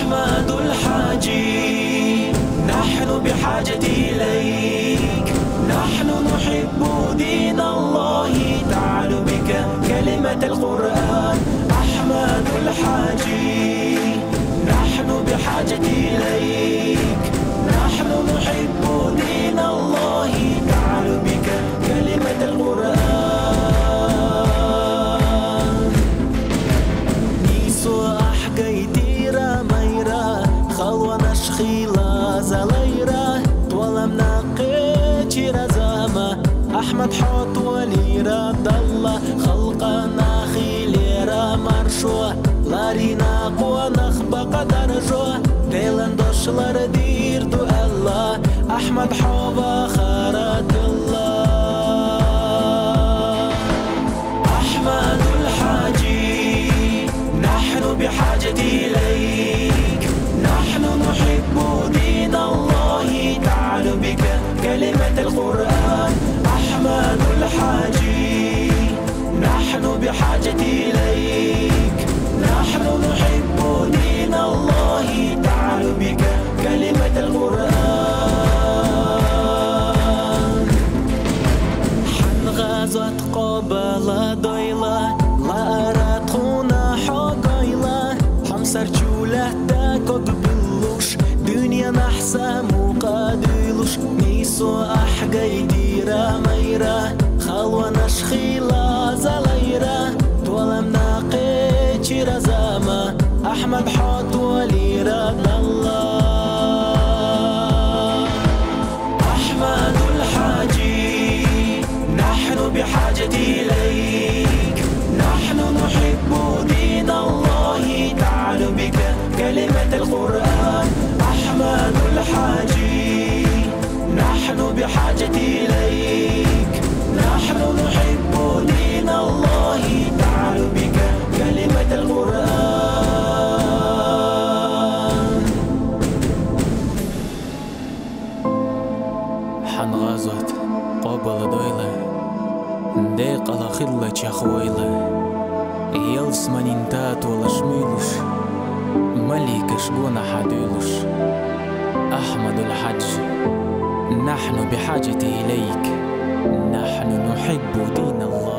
أحمد الحاجي نحن بحاجة إليك، نحن نحب دين الله تعال بك كلمة القرآن. أحمد الحاجي نحن بحاجة إليك، نحن نحب دين الله تعال بك كلمة القرآن. نيسو أحقيتيرا ميرا خلوة نشخيلا زليرا طولمنا قيتشيرا زاما أحمد حوت وليرا ضلا خلقنا خيليرا مرشوة لارينا قوة نخبق درجوة ديلن دوشلر ديردو الله أحمد حوبا خارت الله. أحمد الحاجي نحن بحاجة إليك، نحن نحب دين الله تعال بك كلمة القرآن. أحمد الحاجي نحن بحاجة إليك، نحن نحب دين الله تعال بك كلمة القرآن. حنغازت قبلا دويلا لا أراتخونا حقايلا حمسر جوله تاكد بلوش دنيا نحسا مقادلوش. نيسو أحقيتيرا ميرا خلوة نشخيلا زليرا طولمنا قيتشيرا زاما أحمد حوت وليرا الله. أحمد الحاجي نحن بحاجة إليك، نحن نحب دين الله تعال بك كلمة القرآن. أحمد الحاجي نحن بحاجة إليك، نحن نحب دين الله تعال بك كلمة القرآن. حنغازت قبل دويلة ديق على خلة شخويلة يلس منينتات ولا شميلوش ملك شقونا حديلوش. أحمد الحج نحن بحاجة إليك، نحن نحب دين الله.